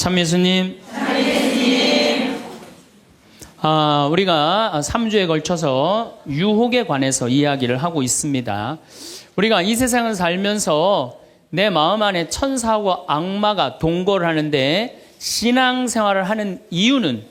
참 예수님. 우리가 3주에 걸쳐서 유혹에 관해서 이야기를 하고 있습니다. 우리가 이 세상을 살면서 내 마음 안에 천사하고 악마가 동거를 하는데 신앙생활을 하는 이유는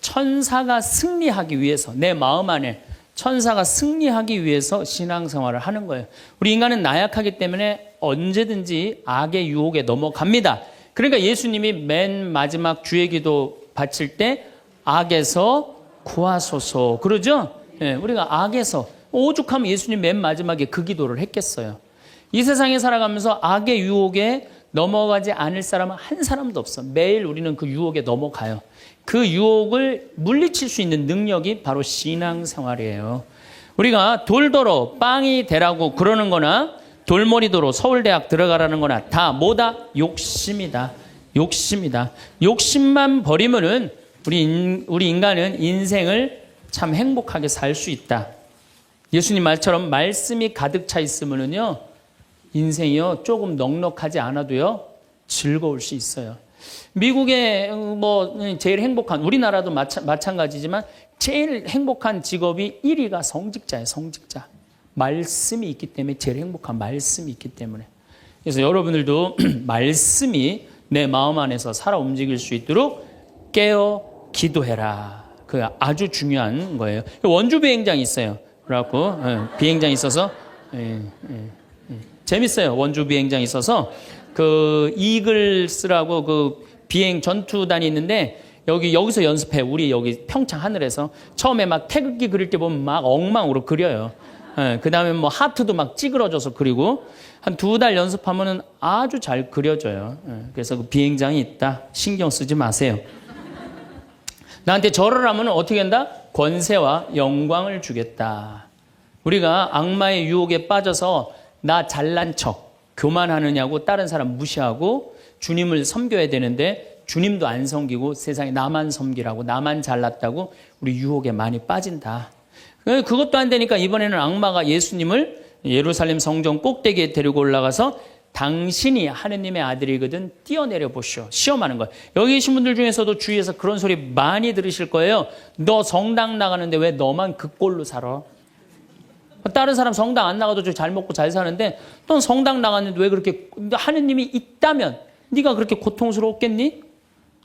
천사가 승리하기 위해서, 내 마음 안에 천사가 승리하기 위해서 신앙생활을 하는 거예요. 우리 인간은 나약하기 때문에 언제든지 악의 유혹에 넘어갑니다. 그러니까 예수님이 맨 마지막 주의 기도 바칠 때 악에서 구하소서 그러죠? 네, 우리가 악에서, 오죽하면 예수님 맨 마지막에 그 기도를 했겠어요. 이 세상에 살아가면서 악의 유혹에 넘어가지 않을 사람은 한 사람도 없어. 매일 우리는 그 유혹에 넘어가요. 그 유혹을 물리칠 수 있는 능력이 바로 신앙생활이에요. 우리가 돌도로 빵이 되라고 그러는 거나 돌머리도로 서울대학 들어가라는 거나 다 뭐다? 욕심이다. 욕심이다. 욕심만 버리면은 우리 인간은 인생을 참 행복하게 살 수 있다. 예수님 말처럼 말씀이 가득 차 있으면은요, 인생이요, 조금 넉넉하지 않아도요, 즐거울 수 있어요. 미국의 제일 행복한, 우리나라도 마찬가지지만 제일 행복한 직업이 1위가 성직자예요, 성직자. 말씀이 있기 때문에 제일 행복한 말씀이 있기 때문에. 그래서 여러분들도 말씀이 내 마음 안에서 살아 움직일 수 있도록 깨어 기도해라. 그 아주 중요한 거예요. 원주 비행장이 있어요. 그래갖고 비행장이 있어서 재밌어요. 원주 비행장이 있어서 그 이글스라고 그 비행 전투단이 있는데 여기서 연습해. 우리 여기 평창 하늘에서 처음에 막 태극기 그릴 때 보면 막 엉망으로 그려요. 그 다음에 뭐 하트도 막 찌그러져서 그리고 한 2달 연습하면은 아주 잘 그려져요. 그래서 그 비행장이 있다. 신경 쓰지 마세요. 나한테 절을 하면 어떻게 한다? 권세와 영광을 주겠다. 우리가 악마의 유혹에 빠져서 나 잘난 척, 교만하느냐고 다른 사람 무시하고 주님을 섬겨야 되는데 주님도 안 섬기고 세상에 나만 섬기라고, 나만 잘났다고 우리 유혹에 많이 빠진다. 그것도 안 되니까 이번에는 악마가 예수님을 예루살렘 성전 꼭대기에 데리고 올라가서 당신이 하느님의 아들이거든 뛰어내려 보시오. 시험하는 거예요. 여기 계신 분들 중에서도 주위에서 그런 소리 많이 들으실 거예요. 너 성당 나가는데 왜 너만 그 꼴로 살아? 다른 사람 성당 안 나가도 잘 먹고 잘 사는데 넌 성당 나갔는데 왜 그렇게, 하느님이 있다면 네가 그렇게 고통스러웠겠니?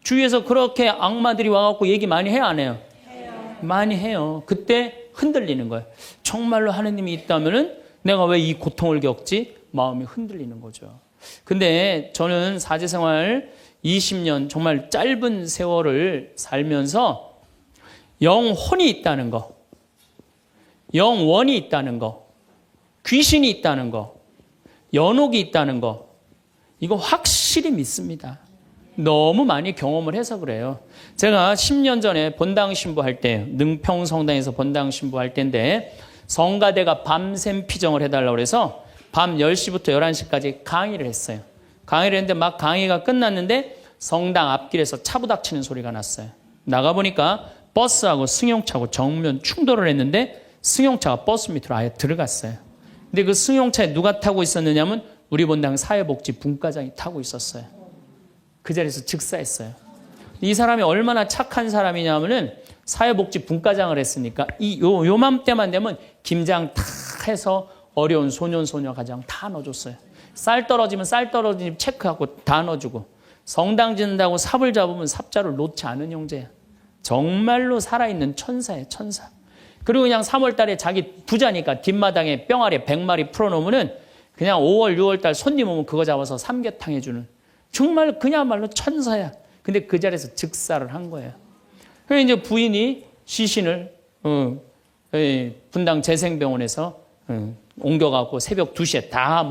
주위에서 그렇게 악마들이 와갖고 얘기 많이 해요, 안 해요? 해요. 많이 해요. 그때 흔들리는 거예요. 정말로 하느님이 있다면은 내가 왜 이 고통을 겪지? 마음이 흔들리는 거죠. 근데 저는 사제생활 20년 정말 짧은 세월을 살면서 영혼이 있다는 거, 영원이 있다는 거, 귀신이 있다는 거, 연옥이 있다는 거, 이거 확실히 믿습니다. 너무 많이 경험을 해서 그래요. 제가 10년 전에 본당 신부할 때, 능평 성당에서 본당 신부할 때인데 성가대가 밤샘 피정을 해달라고 해서 밤 10시부터 11시까지 강의를 했어요. 강의를 했는데 막 강의가 끝났는데 성당 앞길에서 차 부닥치는 소리가 났어요. 나가보니까 버스하고 승용차하고 정면 충돌을 했는데 승용차가 버스 밑으로 아예 들어갔어요. 근데 그 승용차에 누가 타고 있었느냐면 우리 본당 사회복지 분과장이 타고 있었어요. 그 자리에서 즉사했어요. 이 사람이 얼마나 착한 사람이냐면은 사회복지 분과장을 했으니까 요맘때만 되면 김장 다 해서 어려운 소년, 소녀 가정 다 넣어줬어요. 쌀 떨어지면 쌀 떨어진 집 체크하고 다 넣어주고, 성당 짓는다고 삽을 잡으면 삽자를 놓지 않은 형제야. 정말로 살아있는 천사예요, 천사. 그리고 그냥 3월 달에 자기 부자니까 뒷마당에 뿅아리 100마리 풀어놓으면은 그냥 5월, 6월 달 손님 오면 그거 잡아서 삼계탕 해주는, 정말 그야말로 천사야. 근데 그 자리에서 즉사를 한 거예요. 그래서 이제 부인이 시신을 분당 재생병원에서 옮겨갖고 새벽 2시에 다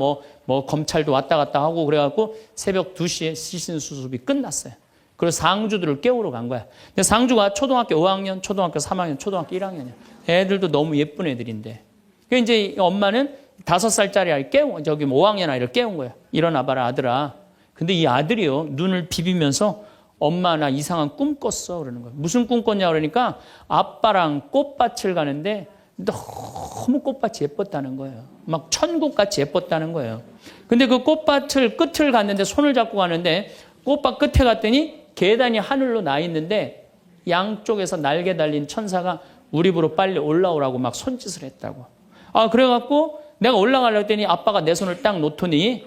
검찰도 왔다 갔다 하고 그래갖고 새벽 2시에 시신 수습이 끝났어요. 그래서 상주들을 깨우러 간 거야. 근데 상주가 초등학교 5학년, 초등학교 3학년, 초등학교 1학년이야. 애들도 너무 예쁜 애들인데. 그래서 이제 엄마는 5살짜리 아이 5학년 아이를 깨운 거야. 일어나봐라, 아들아. 근데 이 아들이요, 눈을 비비면서 엄마 나 이상한 꿈 꿨어 그러는 거야. 무슨 꿈 꿨냐 그러니까 아빠랑 꽃밭을 가는데 너무 꽃밭이 예뻤다는 거예요. 막 천국같이 예뻤다는 거예요. 근데 그 꽃밭을 끝을 갔는데 손을 잡고 가는데 꽃밭 끝에 갔더니 계단이 하늘로 나 있는데 양쪽에서 날개 달린 천사가 우리 집으로 빨리 올라오라고 막 손짓을 했다고. 그래갖고 내가 올라가려고 했더니 아빠가 내 손을 딱 놓더니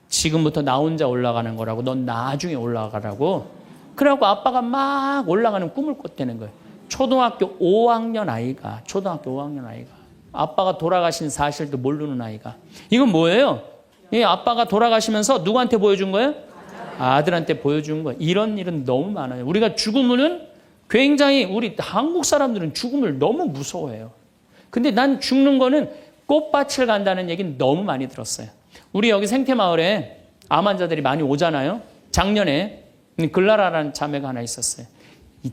지금부터 나 혼자 올라가는 거라고. 넌 나중에 올라가라고. 그래갖고 아빠가 막 올라가는 꿈을 꿨다는 거예요. 초등학교 5학년 아이가. 아빠가 돌아가신 사실도 모르는 아이가. 이건 뭐예요? 이 아빠가 돌아가시면서 누구한테 보여준 거예요? 아들한테 보여준 거예요. 이런 일은 너무 많아요. 우리가 죽으면은 굉장히 우리 한국 사람들은 죽음을 너무 무서워해요. 근데 난 죽는 거는 꽃밭을 간다는 얘기는 너무 많이 들었어요. 우리 여기 생태마을에 암 환자들이 많이 오잖아요. 작년에 글라라라는 자매가 하나 있었어요.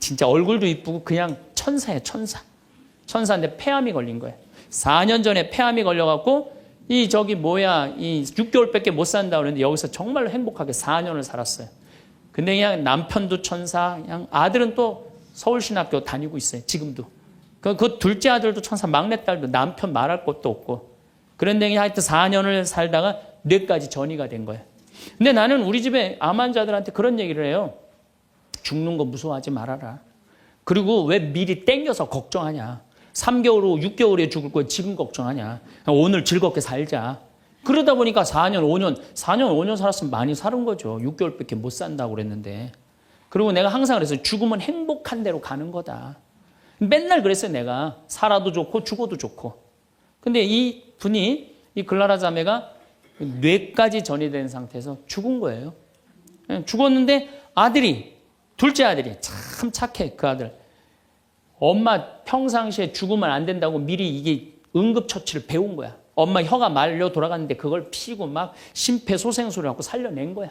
진짜 얼굴도 이쁘고 그냥 천사예요, 천사. 천사인데 폐암이 걸린 거예요. 4년 전에 폐암이 걸려갖고 이 6개월밖에 못 산다고 그랬는데 여기서 정말로 행복하게 4년을 살았어요. 근데 그냥 남편도 천사, 그냥 아들은 또 서울신학교 다니고 있어요, 지금도. 그 둘째 아들도 천사, 막내딸도 남편 말할 것도 없고. 그런데 하여튼 4년을 살다가 뇌까지 전이가 된 거예요. 근데 나는 우리 집에 암 환자들한테 그런 얘기를 해요. 죽는 거 무서워하지 말아라. 그리고 왜 미리 땡겨서 걱정하냐. 3개월 후, 6개월 후에 죽을 거 지금 걱정하냐. 오늘 즐겁게 살자. 그러다 보니까 4년, 5년 살았으면 많이 사는 거죠. 6개월밖에 못 산다고 그랬는데. 그리고 내가 항상 그랬어요. 죽으면 행복한 대로 가는 거다. 맨날 그랬어요, 내가. 살아도 좋고 죽어도 좋고. 근데 이 분이, 이 글라라 자매가 뇌까지 전이 된 상태에서 죽은 거예요. 죽었는데 둘째 아들이 참 착해, 그 아들. 엄마 평상시에 죽으면 안 된다고 미리 이게 응급처치를 배운 거야. 엄마 혀가 말려 돌아갔는데 그걸 피고 막 심폐소생술을 하고 살려낸 거야.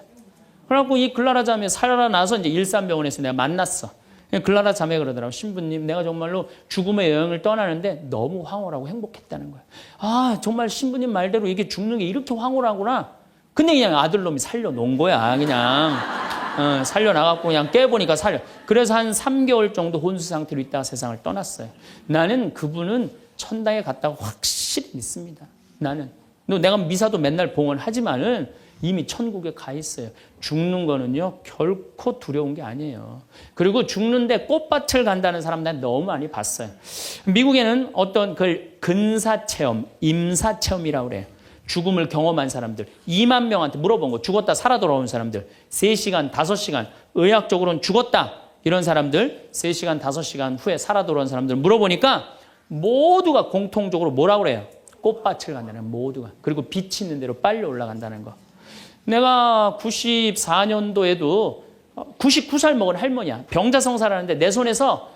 그래갖고 이 글라라 자매 살아나서 이제 일산병원에서 내가 만났어. 글라라 자매 그러더라고. 신부님, 내가 정말로 죽음의 여행을 떠나는데 너무 황홀하고 행복했다는 거야. 정말 신부님 말대로 이게 죽는 게 이렇게 황홀하구나. 근데 그냥 아들놈이 살려놓은 거야. 그냥 살려나갔고 그냥 깨보니까 그래서 한 3개월 정도 혼수 상태로 있다가 세상을 떠났어요. 나는 그분은 천당에 갔다고 확실히 믿습니다. 나는. 내가 미사도 맨날 봉헌하지만은 이미 천국에 가 있어요. 죽는 거는요, 결코 두려운 게 아니에요. 그리고 죽는데 꽃밭을 간다는 사람 난 너무 많이 봤어요. 미국에는 어떤 그 근사체험, 임사체험이라고 그래요. 죽음을 경험한 사람들 2만 명한테 물어본 거. 죽었다 살아 돌아온 사람들 3시간, 5시간, 의학적으로는 죽었다 이런 사람들 3시간, 5시간 후에 살아 돌아온 사람들 물어보니까 모두가 공통적으로 뭐라고 그래요? 꽃밭을 간다는, 모두가. 그리고 빛이 있는 대로 빨리 올라간다는 거. 내가 94년도에도 99살 먹은 할머니야. 병자성사를 하는데 내 손에서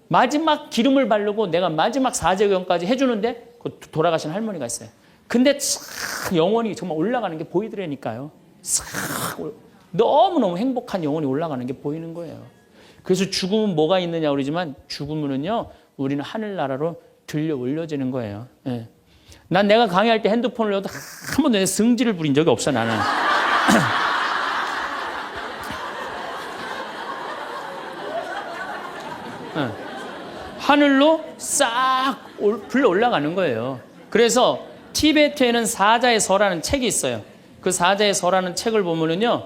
마지막 기름을 바르고 내가 마지막 사제경까지 해주는데 돌아가신 할머니가 있어요. 근데 싹 영혼이 정말 올라가는 게 보이더라니까요. 싹 너무너무 행복한 영혼이 올라가는 게 보이는 거예요. 그래서 죽음은 뭐가 있느냐 그러지만 죽음은요, 우리는 하늘나라로 들려 올려지는 거예요. 예. 난 내가 강의할 때 핸드폰을 넣어도 한 번도 내 승질을 부린 적이 없어, 나는. 하늘로 싹 불러 올라가는 거예요. 그래서 티베트에는 사자의 서라는 책이 있어요. 그 사자의 서라는 책을 보면은요,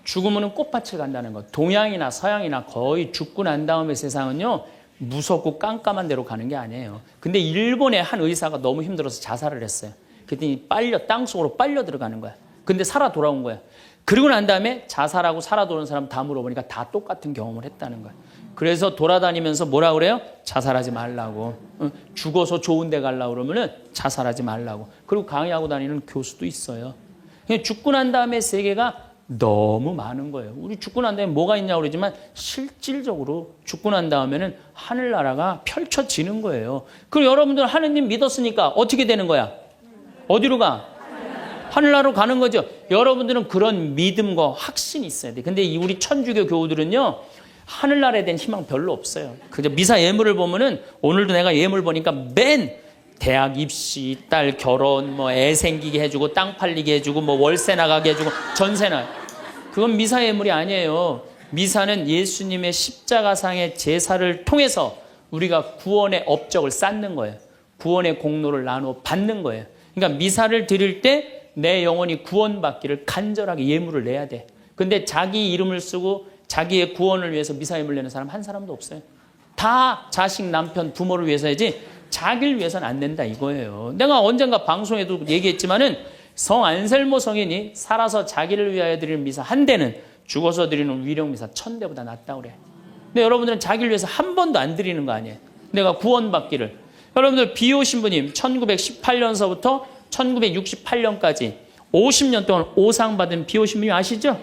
죽으면 꽃밭을 간다는 거. 동양이나 서양이나 거의 죽고 난 다음에 세상은요, 무섭고 깜깜한 데로 가는 게 아니에요. 근데 일본의 한 의사가 너무 힘들어서 자살을 했어요. 그랬더니 땅속으로 빨려 들어가는 거야. 근데 살아 돌아온 거야. 그리고 난 다음에 자살하고 살아 돌아온 사람 다 물어보니까 다 똑같은 경험을 했다는 거야. 그래서 돌아다니면서 뭐라 그래요? 자살하지 말라고. 죽어서 좋은 데 가려고 그러면은 자살하지 말라고. 그리고 강의하고 다니는 교수도 있어요. 죽고 난 다음에 세계가 너무 많은 거예요. 우리 죽고 난 다음에 뭐가 있냐고 그러지만 실질적으로 죽고 난 다음에는 하늘나라가 펼쳐지는 거예요. 그리고 여러분들 하느님 믿었으니까 어떻게 되는 거야? 어디로 가? 하늘나라로 가는 거죠. 여러분들은 그런 믿음과 확신이 있어야 돼. 근데 우리 천주교 교우들은요, 하늘나라에 대한 희망 별로 없어요. 그저 미사 예물을 보면은, 오늘도 내가 예물 보니까 맨 대학 입시, 딸 결혼, 애 생기게 해주고, 땅 팔리게 해주고, 월세 나가게 해주고, 전세나. 그건 미사 예물이 아니에요. 미사는 예수님의 십자가상의 제사를 통해서 우리가 구원의 업적을 쌓는 거예요. 구원의 공로를 나누어 받는 거예요. 그러니까 미사를 드릴 때 내 영혼이 구원받기를 간절하게 예물을 내야 돼. 근데 자기 이름을 쓰고 자기의 구원을 위해서 미사임을 내는 사람 한 사람도 없어요. 다 자식, 남편, 부모를 위해서야지 자기를 위해서는 안 된다 이거예요. 내가 언젠가 방송에도 얘기했지만은 성 안셀모 성인이 살아서 자기를 위하여 드리는 미사 한 대는 죽어서 드리는 위령 미사 1000대보다 낫다 그래. 근데 여러분들은 자기를 위해서 한 번도 안 드리는 거 아니에요. 내가 구원받기를. 여러분들 비오 신부님 1918년서부터 1968년까지 50년 동안 오상 받은 비오 신부님 아시죠?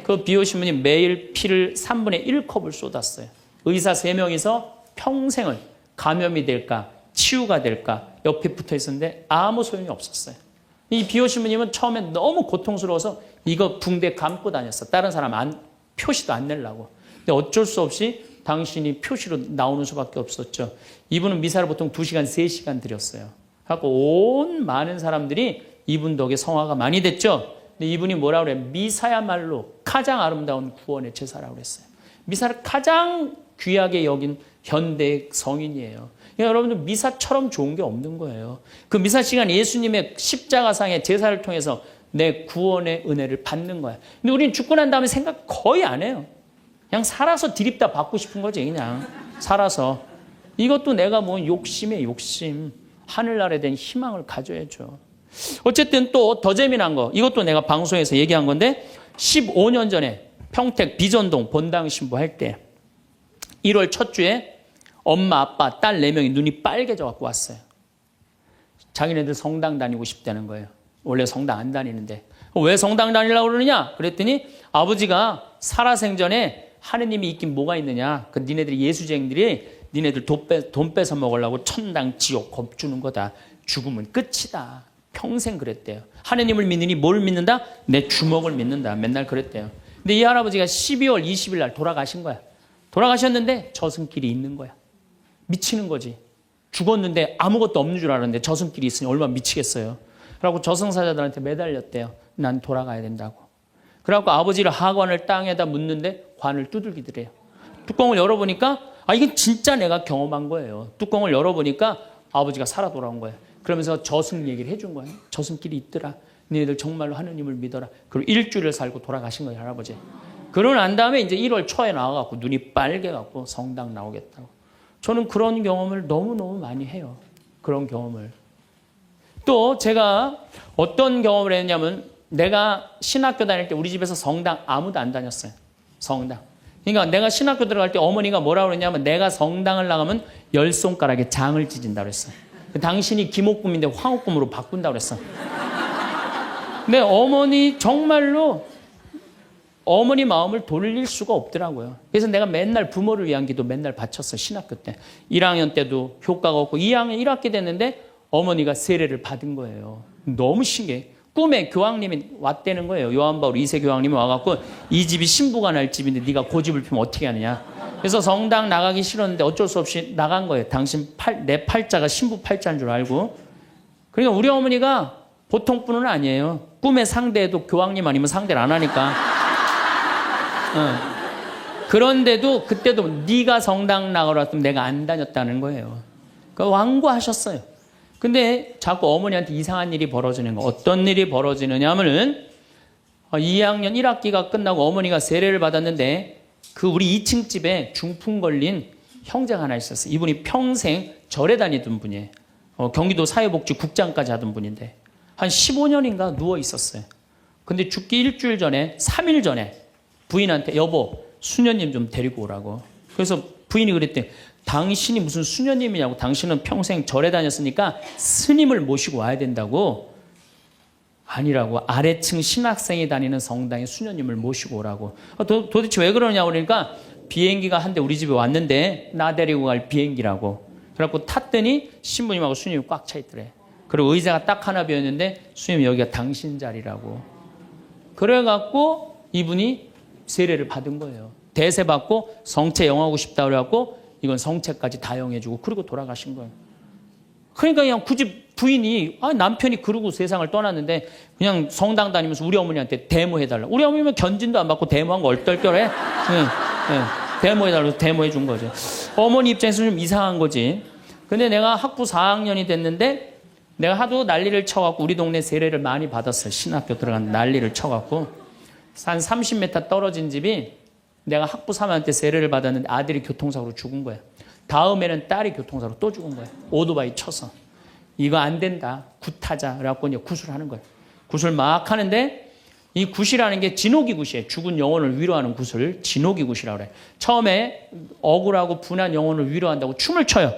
그 비오 신부님 매일 피를 3분의 1컵을 쏟았어요. 의사 3명이서 평생을 감염이 될까 치유가 될까 옆에 붙어 있었는데 아무 소용이 없었어요. 이 비오 신부님은 처음에 너무 고통스러워서 이거 붕대 감고 다녔어. 다른 사람 표시도 안 내려고. 근데 어쩔 수 없이 당신이 표시로 나오는 수밖에 없었죠. 이분은 미사를 보통 2시간, 3시간 드렸어요. 하고 온 많은 사람들이 이분 덕에 성화가 많이 됐죠. 근데 이분이 뭐라 그래요? 미사야말로 가장 아름다운 구원의 제사라고 그랬어요. 미사를 가장 귀하게 여긴 현대 성인이에요. 그러니까 여러분들 미사처럼 좋은 게 없는 거예요. 그 미사 시간 예수님의 십자가상의 제사를 통해서 내 구원의 은혜를 받는 거야. 근데 우리는 죽고 난 다음에 생각 거의 안 해요. 그냥 살아서 드립다 받고 싶은 거지. 그냥 살아서. 이것도 내가 뭐 욕심에 욕심. 하늘나라에 대한 희망을 가져야죠. 어쨌든 또 더 재미난 거. 이것도 내가 방송에서 얘기한 건데 15년 전에 평택 비전동 본당 신부할 때 1월 첫 주에 엄마, 아빠, 딸 4명이 눈이 빨개져 갖고 왔어요. 자기네들 성당 다니고 싶다는 거예요. 원래 성당 안 다니는데. 왜 성당 다니려고 그러느냐? 그랬더니 아버지가 살아생전에 하느님이 있긴 뭐가 있느냐? 그 니네들이 예수쟁이들이 니네들 돈 뺏어 먹으려고 천당, 지옥 겁주는 거다. 죽으면 끝이다. 평생 그랬대요. 하느님을 믿느니 뭘 믿는다? 내 주먹을 믿는다. 맨날 그랬대요. 근데 이 할아버지가 12월 20일 날 돌아가신 거야. 돌아가셨는데 저승길이 있는 거야. 미치는 거지. 죽었는데 아무것도 없는 줄 알았는데 저승길이 있으니 얼마나 미치겠어요. 그래갖고 저승사자들한테 매달렸대요. 난 돌아가야 된다고. 그래갖고 아버지를 하관을 땅에다 묻는데 관을 두들기더래요. 뚜껑을 열어보니까 이건 진짜 내가 경험한 거예요. 뚜껑을 열어보니까 아버지가 살아 돌아온 거예요. 그러면서 저승 얘기를 해준 거예요. 저승길이 있더라. 너희들 정말로 하느님을 믿어라. 그리고 일주일을 살고 돌아가신 거예요, 할아버지. 그러고 난 다음에 이제 1월 초에 나와갖고 눈이 빨개갖고 성당 나오겠다고. 저는 그런 경험을 너무너무 많이 해요. 그런 경험을. 또 제가 어떤 경험을 했냐면 내가 신학교 다닐 때 우리 집에서 성당 아무도 안 다녔어요. 성당. 그러니까 내가 신학교 들어갈 때 어머니가 뭐라고 그랬냐면 내가 성당을 나가면 10손가락에 장을 찢은다 그랬어요. 당신이 김옥금인데 황옥금으로 바꾼다 그랬어. 근데 어머니 정말로 어머니 마음을 돌릴 수가 없더라고요. 그래서 내가 맨날 부모를 위한 기도 맨날 바쳤어. 신학교 때. 1학년 때도 효과가 없고 2학년 1학기 됐는데 어머니가 세례를 받은 거예요. 너무 신기해. 꿈에 교황님이 왔다는 거예요. 요한바울 2세 교황님이 와갖고 이 집이 신부가 날 집인데 네가 그 집을 피면 어떻게 하느냐. 그래서 성당 나가기 싫었는데 어쩔 수 없이 나간 거예요. 당신 내 팔자가 신부 팔자인 줄 알고. 그러니까 우리 어머니가 보통 분은 아니에요. 꿈의 상대에도 교황님 아니면 상대를 안 하니까. 그런데도 그때도 네가 성당 나가라 했으면 내가 안 다녔다는 거예요. 그러니까 완고하셨어요. 근데 자꾸 어머니한테 이상한 일이 벌어지는 거. 어떤 일이 벌어지느냐 하면은 2학년 1학기가 끝나고 어머니가 세례를 받았는데 그 우리 2층 집에 중풍 걸린 형제가 하나 있었어요. 이분이 평생 절에 다니던 분이에요. 경기도 사회복지국장까지 하던 분인데 한 15년인가 누워 있었어요. 근데 죽기 일주일 전에 3일 전에 부인한테 여보 수녀님 좀 데리고 오라고. 그래서 부인이 그랬대. 당신이 무슨 수녀님이냐고. 당신은 평생 절에 다녔으니까 스님을 모시고 와야 된다고. 아니라고. 아래층 신학생이 다니는 성당에 수녀님을 모시고 오라고. 도대체 왜 그러냐고 그러니까 비행기가 한 대 우리 집에 왔는데 나 데리고 갈 비행기라고. 그래갖고 탔더니 신부님하고 수녀님이 꽉 차 있더래. 그리고 의자가 딱 하나 비었는데 수녀님 여기가 당신 자리라고. 그래갖고 이분이 세례를 받은 거예요. 대세 받고 성체 영하고 싶다 그래갖고 이건 성체까지 다 영해주고 그리고 돌아가신 거예요. 그러니까 그냥 굳이 부인이 남편이 그러고 세상을 떠났는데 그냥 성당 다니면서 우리 어머니한테 데모해달라. 우리 어머니는 견진도 안 받고 데모한 거 얼떨결해. 데모해달라고 데모해준 거죠. 어머니 입장에서 좀 이상한 거지. 근데 내가 학부 4학년이 됐는데 내가 하도 난리를 쳐갖고 우리 동네 세례를 많이 받았어요. 신학교 들어간 난리를 쳐갖고 한 30m 떨어진 집이 내가 학부 3학년 때 세례를 받았는데 아들이 교통사고로 죽은 거야. 다음에는 딸이 교통사고로 또 죽은 거야. 오토바이 쳐서. 이거 안 된다. 굿하자. 그래갖고 이제 굿을 하는 거야. 굿을 막 하는데 이 굿이라는 게 진호기 굿이에요. 죽은 영혼을 위로하는 굿을 진호기 굿이라고 그래. 처음에 억울하고 분한 영혼을 위로한다고 춤을 춰요.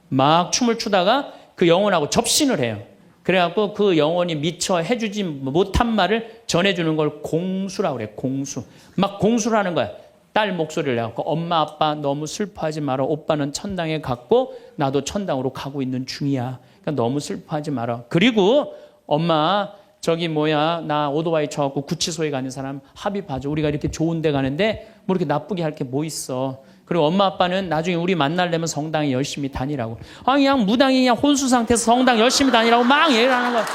막 춤을 추다가 그 영혼하고 접신을 해요. 그래갖고 그 영혼이 미처 해주지 못한 말을 전해주는 걸 공수라고 그래. 공수. 막 공수를 하는 거야. 딸 목소리를 내갖고 엄마 아빠 너무 슬퍼하지 마라. 오빠는 천당에 갔고 나도 천당으로 가고 있는 중이야. 그러니까 너무 슬퍼하지 마라. 그리고 엄마 저기 나 오토바이 쳐갖고 구치소에 가는 사람 합의 봐줘. 우리가 이렇게 좋은 데 가는데 뭐 이렇게 나쁘게 할 게 뭐 있어. 그리고 엄마 아빠는 나중에 우리 만나려면 성당에 열심히 다니라고. 그냥 무당이 그냥 혼수 상태에서 성당 열심히 다니라고 막 얘기를 하는 거야.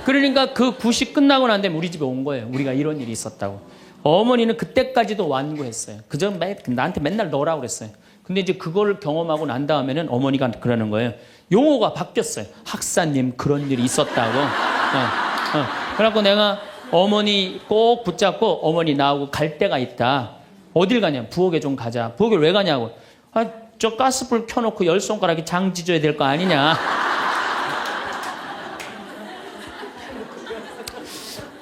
그러니까 그 굿이 끝나고 난 다음에 우리 집에 온 거예요. 우리가 이런 일이 있었다고. 어머니는 그때까지도 완고했어요. 그저 나한테 맨날 너라고 그랬어요. 근데 이제 그걸 경험하고 난 다음에는 어머니가 그러는 거예요. 용어가 바뀌었어요. 학사님 그런 일이 있었다고. 그래갖고 내가 어머니 꼭 붙잡고 어머니 나하고 갈 데가 있다. 어딜 가냐? 부엌에 좀 가자. 부엌에 왜 가냐고. 저 가스불 켜놓고 10손가락이 장 지져야 될 거 아니냐.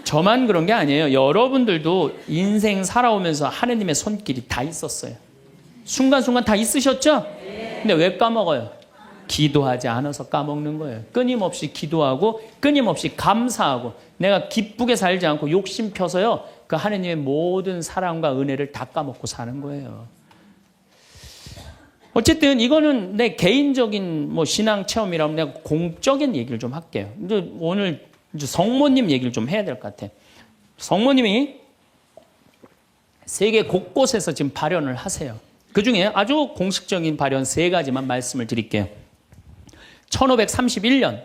저만 그런 게 아니에요. 여러분들도 인생 살아오면서 하느님의 손길이 다 있었어요. 순간순간 다 있으셨죠? 근데 왜 까먹어요? 기도하지 않아서 까먹는 거예요. 끊임없이 기도하고 끊임없이 감사하고 내가 기쁘게 살지 않고 욕심 펴서요. 그 하느님의 모든 사랑과 은혜를 다 까먹고 사는 거예요. 어쨌든 이거는 내 개인적인 신앙 체험이라면 내가 공적인 얘기를 좀 할게요. 이제 오늘 성모님 얘기를 좀 해야 될 것 같아. 성모님이 세계 곳곳에서 지금 발현을 하세요. 그중에 아주 공식적인 발현 3가지만 말씀을 드릴게요. 1531년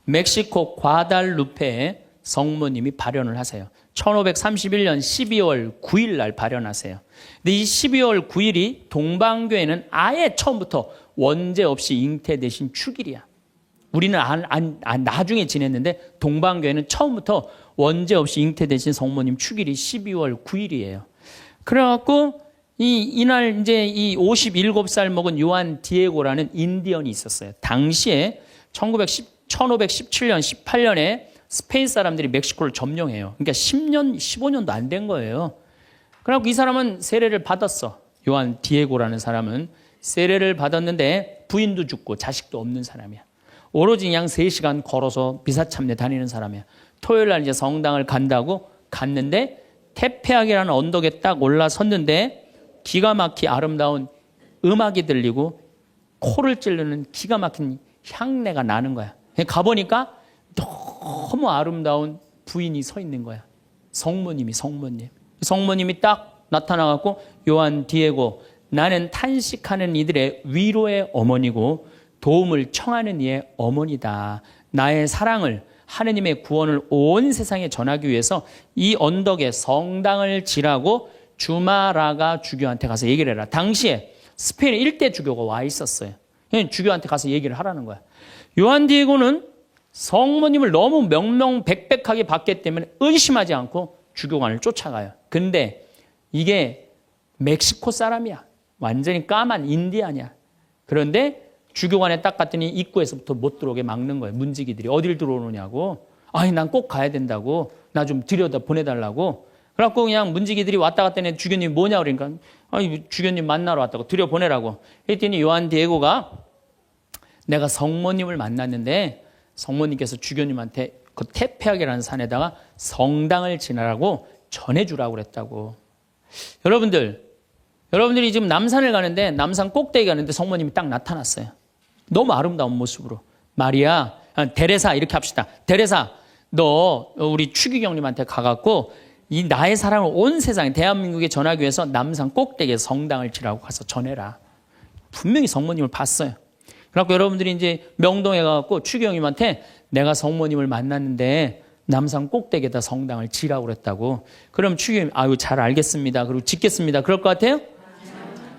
멕시코 과달루페에 성모님이 발현을 하세요. 1531년 12월 9일 날 발현하세요. 근데 이 12월 9일이 동방교회는 아예 처음부터 원죄 없이 잉태되신 축일이야. 우리는 나중에 지냈는데 동방교회는 처음부터 원죄 없이 잉태되신 성모님 축일이 12월 9일이에요. 그래갖고 이날 이제 이 57살 먹은 요한 디에고라는 인디언이 있었어요. 당시에 1517년, 18년에 스페인 사람들이 멕시코를 점령해요. 그러니까 10년, 15년도 안 된 거예요. 그래갖고 이 사람은 세례를 받았어. 요한 디에고라는 사람은 세례를 받았는데 부인도 죽고 자식도 없는 사람이야. 오로지 그냥 3시간 걸어서 미사참례 다니는 사람이야. 토요일 날 이제 성당을 간다고 갔는데 테페악이라는 언덕에 딱 올라섰는데 기가 막히 아름다운 음악이 들리고 코를 찌르는 기가 막힌 향내가 나는 거야. 가보니까 너무 아름다운 부인이 서 있는 거야. 성모님이. 성모님이 딱 나타나갖고 요한 디에고 나는 탄식하는 이들의 위로의 어머니고 도움을 청하는 이의 어머니다. 나의 사랑을 하느님의 구원을 온 세상에 전하기 위해서 이 언덕에 성당을 지라고 주마라가 주교한테 가서 얘기를 해라. 당시에 스페인에 1대 주교가 와 있었어요. 주교한테 가서 얘기를 하라는 거야. 요한 디에고는 성모님을 너무 명명백백하게 봤기 때문에 의심하지 않고 주교관을 쫓아가요. 근데 이게 멕시코 사람이야. 완전히 까만 인디안이야. 그런데 주교관에 딱 갔더니 입구에서부터 못 들어오게 막는 거예요. 문지기들이 어딜 들어오느냐고. 아니 난 꼭 가야 된다고. 나 좀 들여다 보내달라고. 그래갖고 그냥 문지기들이 왔다 갔다 했는데 주교님 뭐냐 그러니까 아니 주교님 만나러 왔다고 들여보내라고. 했더니 요한 디에고가 내가 성모님을 만났는데 성모님께서 주교님한테 그 테페악이라는 산에다가 성당을 지나라고 전해주라고 그랬다고. 여러분들이 지금 남산을 가는데 남산 꼭대기 가는데 성모님이 딱 나타났어요. 너무 아름다운 모습으로. 마리아, 데레사 이렇게 합시다. 데레사 너 우리 추기경님한테 가갖고 이 나의 사랑을 온 세상에 대한민국에 전하기 위해서 남산 꼭대기에 성당을 지라고 가서 전해라. 분명히 성모님을 봤어요. 그래갖고 여러분들이 이제 명동에 가갖고 추기경님한테 내가 성모님을 만났는데 남산 꼭대기에다 성당을 지라고 그랬다고. 그럼 추기경님 아유 잘 알겠습니다. 그리고 짓겠습니다. 그럴 것 같아요?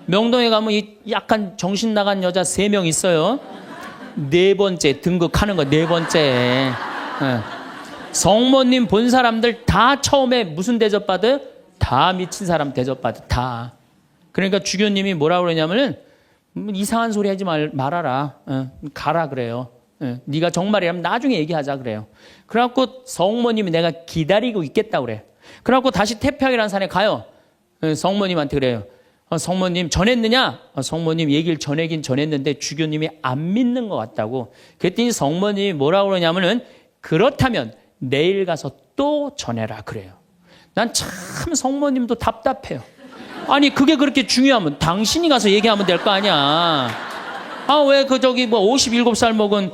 명동에 가면 이 약간 정신 나간 여자 3명 있어요. 4번째 등극하는 거 4번째. 성모님 본 사람들 다 처음에 무슨 대접 받아요? 다 미친 사람 대접받아, 다. 그러니까 주교님이 뭐라 그러냐면은, 이상한 소리 하지 말아라. 가라 그래요. 네가 정말이라면 나중에 얘기하자 그래요. 그래갖고 성모님이 내가 기다리고 있겠다 그래요. 그래갖고 다시 태평이라는 산에 가요. 성모님한테 그래요. 성모님 전했느냐? 성모님 얘기를 전하긴 전했는데 주교님이 안 믿는 것 같다고. 그랬더니 성모님이 뭐라고 그러냐면은 그렇다면 내일 가서 또 전해라 그래요. 난 참 성모님도 답답해요. 아니 그게 그렇게 중요하면 당신이 가서 얘기하면 될 거 아니야. 왜 그 저기 뭐 57살 먹은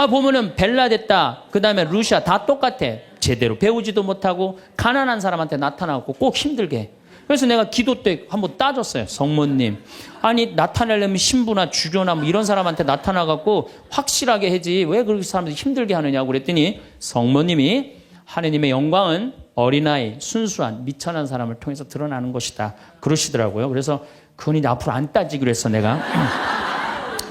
보면은 벨라 됐다. 그다음에 루시아 다 똑같아. 제대로 배우지도 못하고 가난한 사람한테 나타나고 꼭 힘들게 해. 그래서 내가 기도 때 한번 따졌어요. 성모님. 아니 나타내려면 신부나 주교나 뭐 이런 사람한테 나타나갖고 확실하게 해지 왜 그렇게 사람들이 힘들게 하느냐고 그랬더니 성모님이 하느님의 영광은 어린아이, 순수한, 미천한 사람을 통해서 드러나는 것이다. 그러시더라고요. 그래서 그건 이제 앞으로 안 따지기로 했어 내가.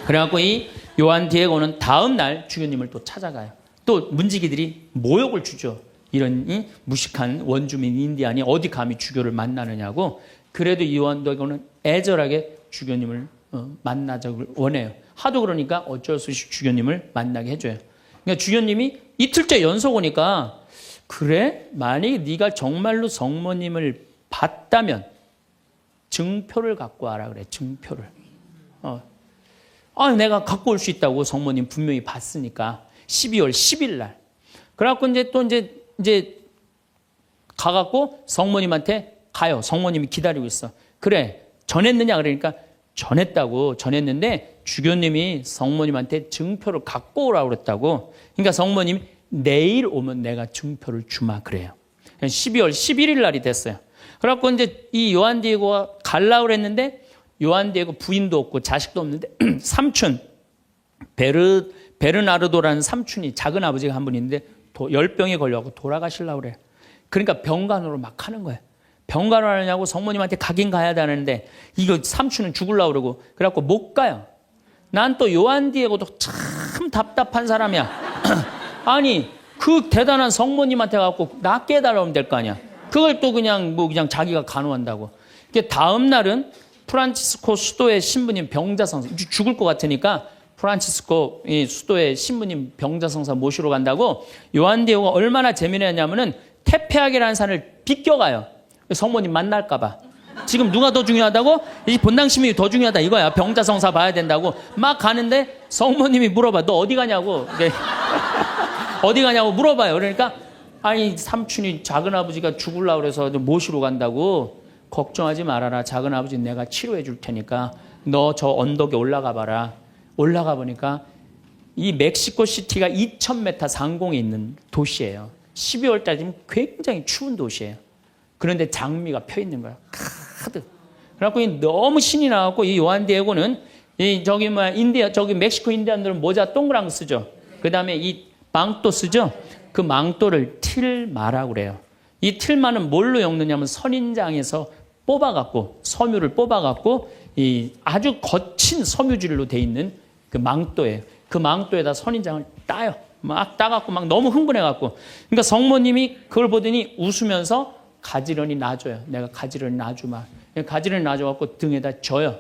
그래갖고 이 요한 디에고는 다음 날 주교님을 또 찾아가요. 또 문지기들이 모욕을 주죠. 이런 무식한 원주민 인디안이 어디 감히 주교를 만나느냐고. 그래도 이 요한 디에고는 애절하게 주교님을 만나자고 원해요. 하도 그러니까 어쩔 수 없이 주교님을 만나게 해줘요. 그러니까 주교님이 이틀째 연속 오니까 그래? 만약에 네가 정말로 성모님을 봤다면 증표를 갖고 와라 그래. 증표를. 내가 갖고 올 수 있다고. 성모님 분명히 봤으니까. 12월 10일 날. 그래갖고 이제 가갖고 성모님한테 가요. 성모님이 기다리고 있어. 그래, 전했느냐? 그러니까 전했다고. 전했는데 주교님이 성모님한테 증표를 갖고 오라고 그랬다고. 그러니까 성모님이 내일 오면 내가 증표를 주마 그래요. 12월 11일 날이 됐어요. 그래갖고 이제 이 요한 디에고가 가려고 그랬는데 요한 디에고 부인도 없고 자식도 없는데 삼촌 베르나르도라는 삼촌이 작은 아버지가 한 분 있는데 열병에 걸려갖고 돌아가시려고 그래요. 그러니까 병간호를 막 하는 거예요. 병간호 하느냐고 성모님한테 가긴 가야 되는데 이거 삼촌은 죽으려고 그러고 그래갖고 못 가요. 난 또 요한 디에고도 참 답답한 사람이야. 아니 그 대단한 성모님한테 가갖고 낫게 해달라고 하면 될 거 아니야. 그걸 또 그냥 자기가 간호한다고. 다음 날은 프란치스코 수도의 신부님 병자성사 죽을 것 같으니까 프란치스코 수도의 신부님 병자성사 모시러 간다고. 요한 디에고가 얼마나 재미있냐면은 테페하게라는 산을 비껴가요. 성모님 만날까 봐. 지금 누가 더 중요하다고? 이 본당시민이 더 중요하다 이거야. 병자성사 봐야 된다고 막 가는데 성모님이 물어봐. 너 어디 가냐고. 어디 가냐고 물어봐요. 그러니까 아니 삼촌이 작은아버지가 죽으려고 그래서 모시러 간다고. 걱정하지 말아라. 작은아버지 내가 치료해 줄 테니까 너 저 언덕에 올라가 봐라. 올라가 보니까 이 멕시코 시티가 2000m 상공에 있는 도시예요. 12월 달이면 굉장히 추운 도시예요. 그런데 장미가 펴 있는 거야. 가득. 그래갖고 너무 신이 나갖고 이 요한 디에고는 저기 멕시코 인디안들은 모자 동그란 거 쓰죠. 그 다음에 이 망토 쓰죠. 그 망토를 틀마라고 그래요. 이 틀마는 뭘로 엮느냐면 선인장에서 뽑아갖고 섬유를 뽑아갖고 이 아주 거친 섬유질로 돼 있는 그 망토예요. 그 망토에다 선인장을 따요. 막 따갖고 막 너무 흥분해갖고. 그러니까 성모님이 그걸 보더니 웃으면서 가지런히 놔줘요. 내가 가지런히 놔주마. 가지런히 놔줘갖고 등에다 져요.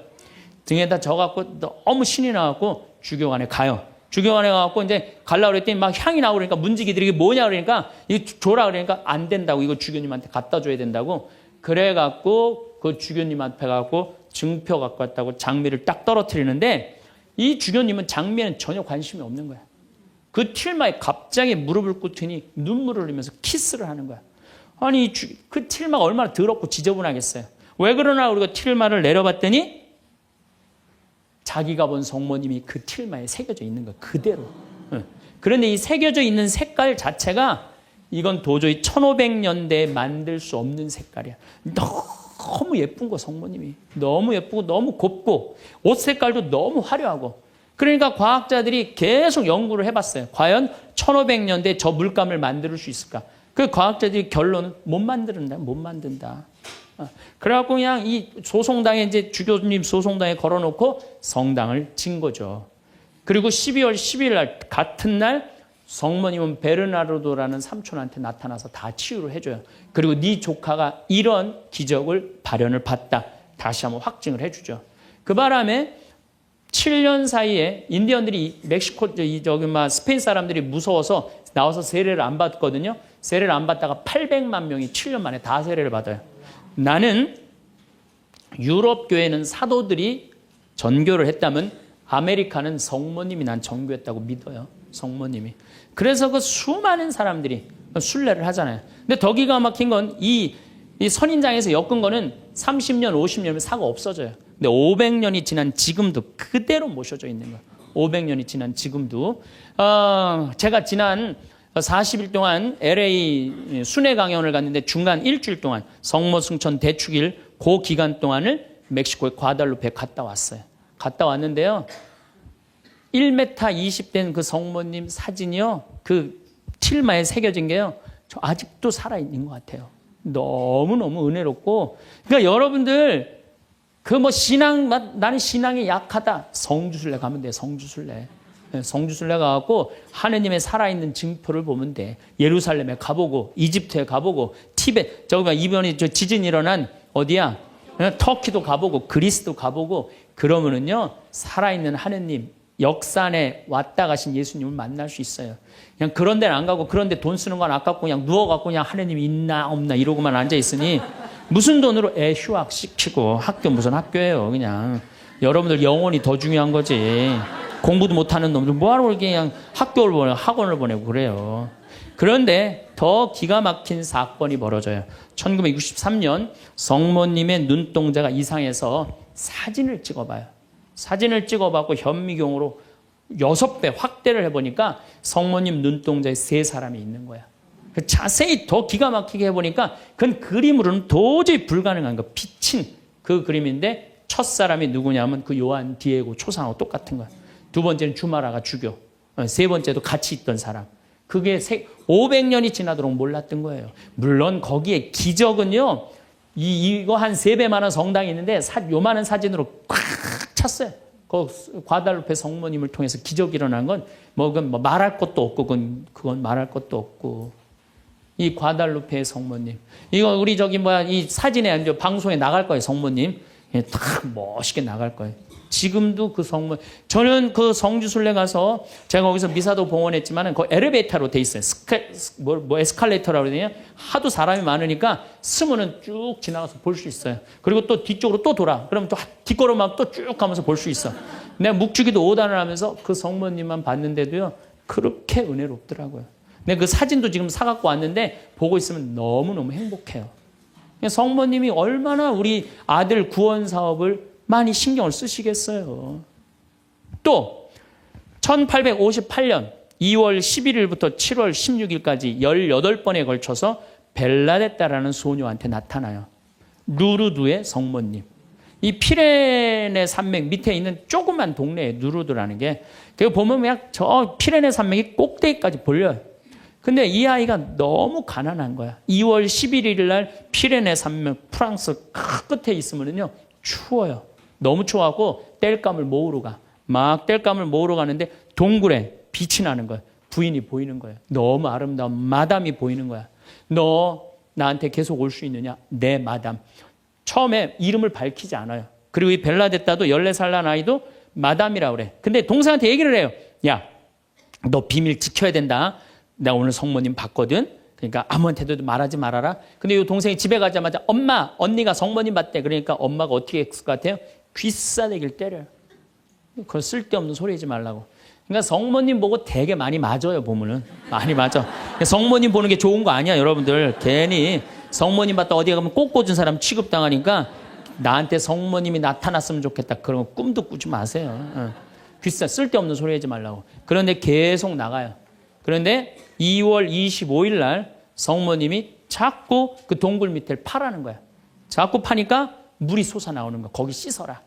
등에다 져갖고 너무 신이 나갖고 주교관에 가요. 주교관에 가갖고 이제 가려고 그랬더니 막 향이 나고 그러니까 문지기들이 이게 뭐냐 그러니까 이거 줘라 그러니까 안 된다고. 이거 주교님한테 갖다 줘야 된다고. 그래갖고 그 주교님 앞에 가갖고 증표 갖고 왔다고 장미를 딱 떨어뜨리는데 이 주교님은 장미에는 전혀 관심이 없는 거야. 그 틸마에 갑자기 무릎을 꿇더니 눈물을 흘리면서 키스를 하는 거야. 아니 그 틸마가 얼마나 더럽고 지저분하겠어요. 왜 그러나 우리가 틸마를 내려봤더니 자기가 본 성모님이 그 틸마에 새겨져 있는 거야. 그대로. 그런데 이 새겨져 있는 색깔 자체가 이건 도저히 1500년대에 만들 수 없는 색깔이야. 너무 예쁜 거 성모님이. 너무 예쁘고 너무 곱고 옷 색깔도 너무 화려하고. 그러니까 과학자들이 계속 연구를 해봤어요. 과연 1500년대에 저 물감을 만들 수 있을까? 그 과학자들이 결론은 못 만든다. 그래갖고 그냥 이 소송당에 이제 주교님 소송당에 걸어놓고 성당을 진 거죠. 그리고 12월 10일 날 같은 날 성모님은 베르나르도라는 삼촌한테 나타나서 다 치유를 해줘요. 그리고 네 조카가 이런 기적을 발현을 봤다. 다시 한번 확증을 해주죠. 그 바람에 7년 사이에 인디언들이 멕시코, 스페인 사람들이 무서워서 나와서 세례를 안 받거든요. 세례를 안 받다가 800만 명이 7년 만에 다 세례를 받아요. 나는 유럽 교회는 사도들이 전교를 했다면 아메리카는 성모님이 난 전교했다고 믿어요. 성모님이. 그래서 그 수많은 사람들이 순례를 하잖아요. 근데 더 기가 막힌 건 이 선인장에서 엮은 거는 30년, 50년이면 사고 없어져요. 근데 500년이 지난 지금도 그대로 모셔져 있는 거예요. 500년이 지난 지금도. 제가 지난 40일 동안 LA 순회 강연을 갔는데 중간 일주일 동안 성모 승천 대축일 그 기간 동안을 멕시코의 과달루페에 갔다 왔어요. 갔다 왔는데요. 1m 20된 그 성모님 사진이요. 그 틸마에 새겨진 게요. 저 아직도 살아있는 것 같아요. 너무너무 은혜롭고. 그러니까 여러분들 그 나는 신앙이 약하다. 성주순례 가면 돼. 성주순례. 성주순례 가갖고 하느님의 살아있는 증표를 보면 돼. 예루살렘에 가보고 이집트에 가보고 티베트 이번에 지진 일어난 어디야? 터키도 가보고 그리스도 가보고 그러면은요 살아있는 하느님 역사 안에 왔다 가신 예수님을 만날 수 있어요. 그냥 그런 데는 안 가고 그런 데 돈 쓰는 건 아깝고 그냥 누워갖고 그냥 하느님이 있나 없나 이러고만 앉아있으니 무슨 돈으로 애 휴학 시키고 학교 무슨 학교예요. 그냥 여러분들 영혼이 더 중요한 거지. 공부도 못하는 놈들 뭐하러 이렇게 그냥 학교를 보내고 학원을 보내고 그래요. 그런데 더 기가 막힌 사건이 벌어져요. 1963년 성모님의 눈동자가 이상해서 사진을 찍어봐요. 사진을 찍어봤고 현미경으로 6배 확대를 해보니까 성모님 눈동자에 3사람이 있는 거야. 자세히 더 기가 막히게 해보니까 그건 그림으로는 도저히 불가능한 거. 비친 그 그림인데 첫 사람이 누구냐면 그 요한 디에고 초상하고 똑같은 거야. 두 번째는 주마라가 주교. 세 번째도 같이 있던 사람. 그게 500년이 지나도록 몰랐던 거예요. 물론 거기에 기적은요. 이거 한 3배만한 성당이 있는데 요만한 사진으로 꽉 찼어요. 그 과달루페 성모님을 통해서 기적이 일어난 건 그건 말할 것도 없고 그건 말할 것도 없고 이 과달루페 성모님 이거 우리 이 사진에 이제 방송에 나갈 거예요. 성모님 딱 멋있게 나갈 거예요. 지금도 그 성모 저는 그 성주순례 가서 제가 거기서 미사도 봉헌했지만은 그 엘리베이터로 돼 있어요. 에스컬레이터라고 그러냐 하도 사람이 많으니까 스면은 쭉 지나가서 볼 수 있어요. 그리고 또 뒤쪽으로 또 돌아. 그러면 또 뒷걸음막 또 쭉 가면서 볼 수 있어. 내가 묵주기도 5단을 하면서 그 성모님만 봤는데도요 그렇게 은혜롭더라고요. 근데 그 사진도 지금 사갖고 왔는데 보고 있으면 너무너무 행복해요. 성모님이 얼마나 우리 아들 구원 사업을 많이 신경을 쓰시겠어요. 또 1858년 2월 11일부터 7월 16일까지 18번에 걸쳐서 벨라데타라는 소녀한테 나타나요. 루르드의 성모님. 이 피레네 산맥 밑에 있는 조그만 동네에 누르드라는 게 그거 보면 그냥 저 피레네 산맥이 꼭대기까지 보여요. 근데 이 아이가 너무 가난한 거야. 2월 11일 날 피레네 산맥 프랑스 끝에 있으면요 추워요. 너무 추워갖고 땔감을 모으러 가. 막 땔감을 모으러 가는데 동굴에 빛이 나는 거야. 부인이 보이는 거야. 너무 아름다운 마담이 보이는 거야. 너 나한테 계속 올 수 있느냐? 네 마담. 처음에 이름을 밝히지 않아요. 그리고 이 벨라데타도 14살 난 아이도 마담이라고 그래. 근데 동생한테 얘기를 해요. 야, 너 비밀 지켜야 된다. 내가 오늘 성모님 봤거든. 그러니까 아무한테도 말하지 말아라. 근데 이 동생이 집에 가자마자 엄마, 언니가 성모님 봤대. 그러니까 엄마가 어떻게 했을 것 같아요? 귀싸대기를 때려요. 그걸 쓸데없는 소리 하지 말라고. 그러니까 성모님 보고 되게 많이 맞아요, 보면은. 많이 맞아. 성모님 보는 게 좋은 거 아니야, 여러분들. 괜히 성모님 봤다 어디에 가면 꼭 꽂은 사람 취급당하니까 나한테 성모님이 나타났으면 좋겠다. 그런 거 꿈도 꾸지 마세요. 쓸데없는 소리 하지 말라고. 그런데 계속 나가요. 그런데 2월 25일 날 성모님이 자꾸 그 동굴 밑을 파라는 거야. 자꾸 파니까 물이 솟아나오는 거야. 거기 씻어라.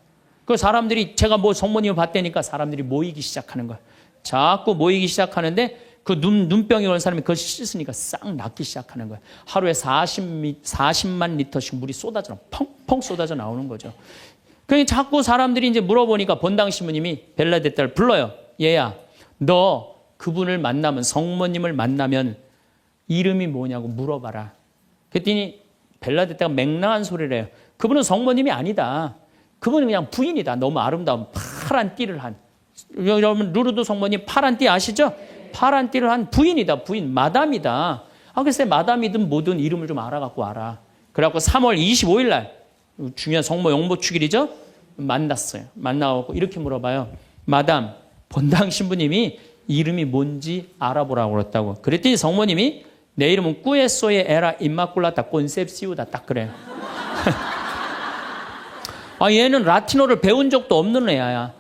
그 사람들이 제가 성모님을 봤다니까 사람들이 모이기 시작하는 거야. 자꾸 모이기 시작하는데 그 눈병이 온 사람이 그걸 씻으니까 싹 낫기 시작하는 거야. 하루에 40만 리터씩 물이 펑펑 쏟아져 나오는 거죠. 그러니 자꾸 사람들이 이제 물어보니까 본당 신부님이 벨라데타를 불러요. 얘야, 너 그분을 만나면, 성모님을 만나면 이름이 뭐냐고 물어봐라. 그랬더니 벨라데타가 맹랑한 소리를 해요. 그분은 성모님이 아니다. 그분은 그냥 부인이다. 너무 아름다운 파란 띠를 한. 여러분 루르드 성모님 파란 띠 아시죠? 파란 띠를 한 부인이다. 부인, 마담이다. 글쎄 마담이든 뭐든 이름을 좀 알아갖고 와라. 그래갖고 3월 25일 날 중요한 성모 영모 축일이죠. 만났어요. 만나갖고 이렇게 물어봐요. 마담, 본당 신부님이 이름이 뭔지 알아보라고 그랬다고. 그랬더니 성모님이 내 이름은 꾸에소의 에라 임마꿀라타 콘셉시우다. 딱 그래요. 얘는 라틴어를 배운 적도 없는 애야.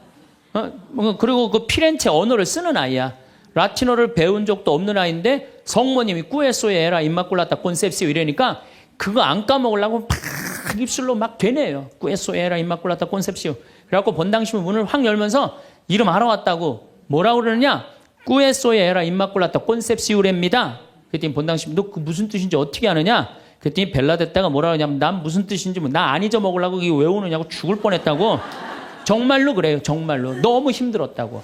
그리고 그 피렌체 언어를 쓰는 아이야. 라틴어를 배운 적도 없는 아이인데 성모님이 꾸에소의 에라 임마꿀라타 콘셉시우 이러니까 그거 안 까먹으려고 막 입술로 막 되네요. 꾸에소의 에라 임마꿀라타 콘셉시우. 그래갖고 본당 신부 문을 확 열면서 이름 알아왔다고. 뭐라고 그러느냐? 꾸에소의 에라 임마꿀라타 콘셉시우랍니다. 그랬더니 본당 신부 너 그 무슨 뜻인지 어떻게 아느냐? 그랬더니 벨라데타가 뭐라 그러냐면 난 무슨 뜻인지 나 안 잊어먹으려고 이게 외우느냐고 죽을 뻔했다고. 정말로 그래요. 정말로. 너무 힘들었다고.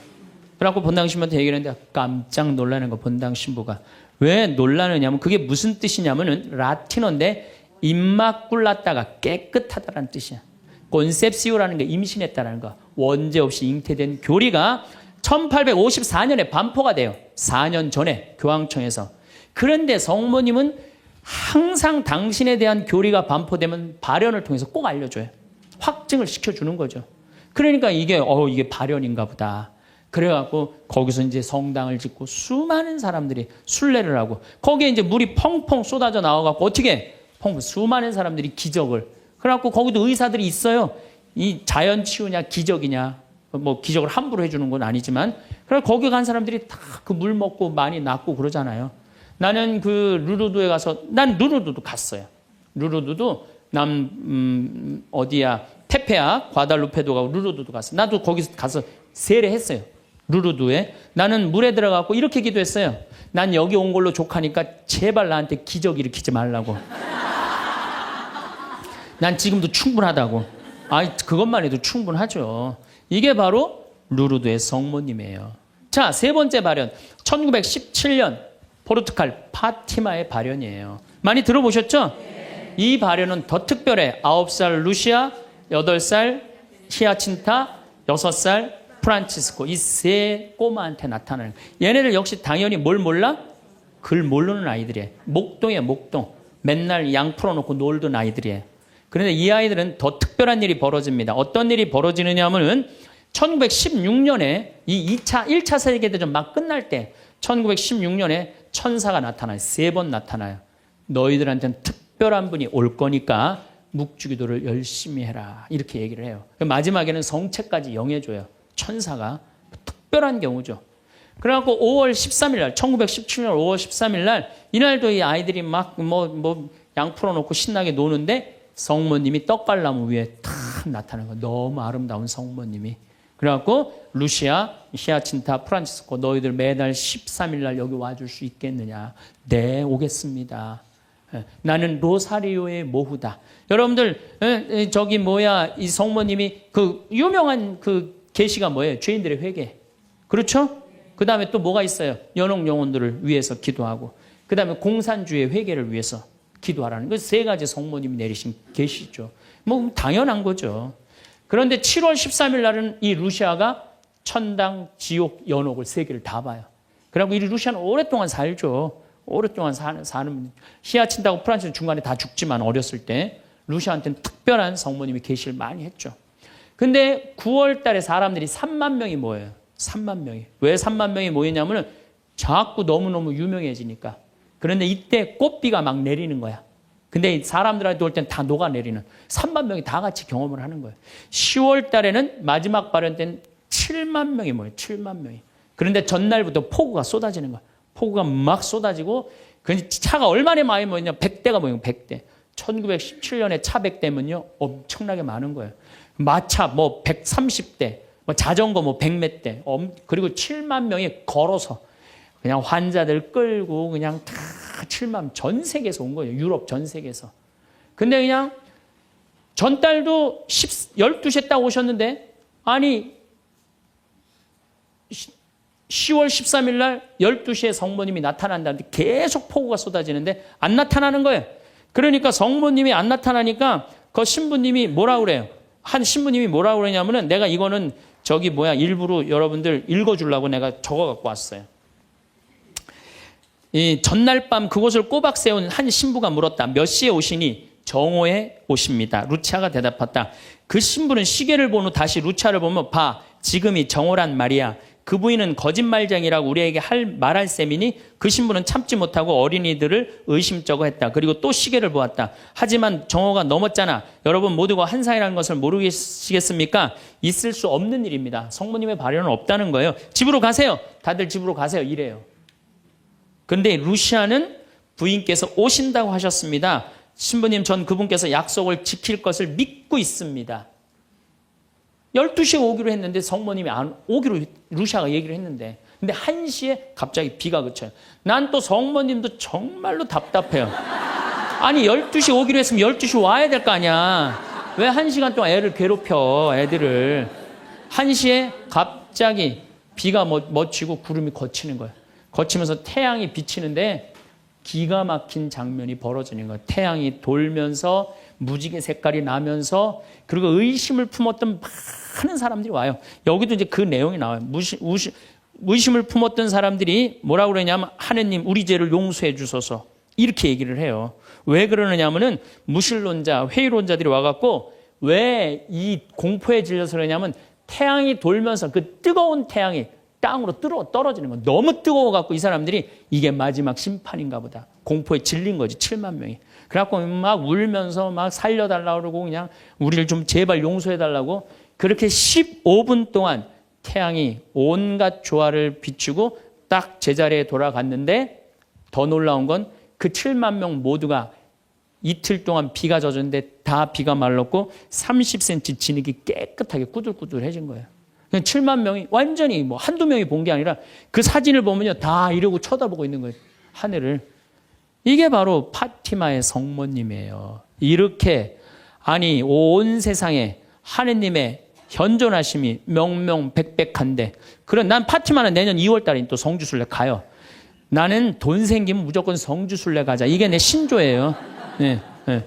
그래갖고 본당 신부한테 얘기를 했는데 깜짝 놀라는 거 본당 신부가. 왜 놀라느냐면 그게 무슨 뜻이냐면은 라틴어인데 임마꿀라타가 깨끗하다라는 뜻이야. 콘셉시오라는 게 임신했다라는 거. 원죄 없이 잉태된 교리가 1854년에 반포가 돼요. 4년 전에 교황청에서. 그런데 성모님은 항상 당신에 대한 교리가 반포되면 발현을 통해서 꼭 알려줘요. 확증을 시켜주는 거죠. 그러니까 이게 발현인가 보다. 그래갖고 거기서 이제 성당을 짓고 수많은 사람들이 순례를 하고 거기에 이제 물이 펑펑 쏟아져 나와갖고 어떻게 수많은 사람들이 기적을. 그래갖고 거기도 의사들이 있어요. 이 자연 치유냐 기적이냐. 뭐 기적을 함부로 해주는 건 아니지만 그래 거기 간 사람들이 다 그 물 먹고 많이 낫고 그러잖아요. 나는 그 루르드에 가서 난 루르드도 갔어요. 루르드도 어디야 테페아 과달루페도 가고 루르드도 갔어. 나도 거기 가서 세례했어요. 루르드에 나는 물에 들어가고 이렇게 기도했어요. 난 여기 온 걸로 족하니까 제발 나한테 기적 일으키지 말라고. 난 지금도 충분하다고. 그것만 해도 충분하죠. 이게 바로 루르드의 성모님이에요. 자, 세 번째 발현. 1917년 포르투갈 파티마의 발현이에요. 많이 들어보셨죠? 네. 이 발현은 더 특별해. 9살 루시아, 8살 히아친타, 6살 프란치스코. 이 세 꼬마한테 나타나는. 얘네들 역시 당연히 뭘 몰라? 글 모르는 아이들이에요. 목동이에요, 목동. 맨날 양 풀어놓고 놀던 아이들이에요. 그런데 이 아이들은 더 특별한 일이 벌어집니다. 어떤 일이 벌어지느냐 하면은 1916년에 이 1차 세계대전 막 끝날 때 1916년에 천사가 나타나요. 3번 나타나요. 너희들한테는 특별한 분이 올 거니까 묵주기도를 열심히 해라. 이렇게 얘기를 해요. 마지막에는 성체까지 영해줘요. 천사가. 특별한 경우죠. 그래갖고 5월 13일 날 1917년 5월 13일 날 이날도 이 아이들이 막 양 풀어놓고 신나게 노는데 성모님이 떡갈나무 위에 탁 나타나는 거. 너무 아름다운 성모님이. 그래갖고 루시아, 히아친타, 프란치스코 너희들 매달 13일 날 여기 와줄 수 있겠느냐. 네, 오겠습니다. 나는 로사리오의 모후다. 여러분들 이 성모님이 그 유명한 그 계시가 뭐예요? 죄인들의 회개. 그렇죠? 그 다음에 또 뭐가 있어요? 연옥 영혼들을 위해서 기도하고 그 다음에 공산주의 회개를 위해서 기도하라는 그 세 가지 성모님이 내리신 계시죠. 뭐 당연한 거죠. 그런데 7월 13일 날은 이 루시아가 천당, 지옥, 연옥을 세 개를 다 봐요. 그리고 이 루시아는 오랫동안 살죠. 오랫동안 사는 히아친타하고 프란치스 중간에 다 죽지만 어렸을 때 루시아한테는 특별한 성모님이 계시를 많이 했죠. 근데 9월 달에 사람들이 3만 명이 모여요. 3만 명이. 왜 3만 명이 모이냐면은 자꾸 너무너무 유명해지니까. 그런데 이때 꽃비가 막 내리는 거야. 근데 사람들한테 올 땐 다 녹아내리는 3만 명이 다 같이 경험을 하는 거예요. 10월 달에는 마지막 발현 때는 7만 명이 모여요. 7만 명이. 그런데 전날부터 폭우가 쏟아지는 거야. 폭우가 막 쏟아지고 그 차가 얼마나 많이 모였냐. 100대가 모여요. 100대. 1917년에 차 100대면요. 엄청나게 많은 거예요. 마차 130대, 자전거 100몇 대. 그리고 7만 명이 걸어서 그냥 환자들 끌고 그냥 다 7만 전 세계에서 온 거예요. 유럽 전 세계에서. 근데 그냥 전달도 12시에 딱 오셨는데 아니 10월 13일 날 12시에 성모님이 나타난다는데 계속 폭우가 쏟아지는데 안 나타나는 거예요. 그러니까 성모님이 안 나타나니까 그 신부님이 뭐라 그래요? 한 신부님이 뭐라 그러냐면은 내가 이거는 일부러 여러분들 읽어주려고 내가 적어 갖고 왔어요. 이 전날 밤 그곳을 꼬박 세운 한 신부가 물었다. 몇 시에 오시니? 정오에 오십니다. 루치아가 대답했다. 그 신부는 시계를 본 후 다시 루치아를 보며 봐, 지금이 정오란 말이야. 그 부인은 거짓말쟁이라고 우리에게 말할 셈이니 그 신부는 참지 못하고 어린이들을 의심쩍어 했다. 그리고 또 시계를 보았다. 하지만 정오가 넘었잖아. 여러분 모두가 환상이라는 것을 모르시겠습니까? 있을 수 없는 일입니다. 성모님의 발현은 없다는 거예요. 집으로 가세요. 다들 집으로 가세요. 이래요. 근데 루시아는 부인께서 오신다고 하셨습니다. 신부님, 전 그분께서 약속을 지킬 것을 믿고 있습니다. 12시에 오기로 했는데 성모님이 안 오기로 루시아가 얘기를 했는데 근데 1시에 갑자기 비가 그쳐요. 난 또 성모님도 정말로 답답해요. 아니 12시 오기로 했으면 12시 와야 될 거 아니야. 왜 1시간 동안 애를 괴롭혀, 애들을. 1시에 갑자기 비가 맺히고 구름이 걷히는 거예요. 걷히면서 태양이 비치는데 기가 막힌 장면이 벌어지는 거예요. 태양이 돌면서 무지개 색깔이 나면서 그리고 의심을 품었던 많은 사람들이 와요. 여기도 이제 그 내용이 나와요. 의심을 품었던 사람들이 뭐라고 그러냐면 하느님 우리 죄를 용서해 주소서 이렇게 얘기를 해요. 왜 그러느냐면은 무신론자, 회의론자들이 와갖고 왜 이 공포에 질려서 그러냐면 태양이 돌면서 그 뜨거운 태양이 땅으로 떨어지는 거 너무 뜨거워갖고 이 사람들이 이게 마지막 심판인가 보다. 공포에 질린 거지 7만 명이. 그래갖고 막 울면서 막 살려달라고 그러고 그냥 우리를 좀 제발 용서해달라고 그렇게 15분 동안 태양이 온갖 조화를 비추고 딱 제자리에 돌아갔는데 더 놀라운 건 그 7만 명 모두가 이틀 동안 비가 젖었는데 다 비가 말랐고 30cm 진흙이 깨끗하게 꾸들꾸들해진 거예요. 7만 명이 완전히 한두 명이 본 게 아니라 그 사진을 보면요. 다 이러고 쳐다보고 있는 거예요. 하늘을. 이게 바로 파티마의 성모님이에요. 이렇게 아니 온 세상에 하느님의 현존하심이 명명백백한데 그런 난 파티마는 내년 2월 달에 또 성주순례 가요. 나는 돈 생기면 무조건 성주순례 가자. 이게 내 신조예요. 네, 네.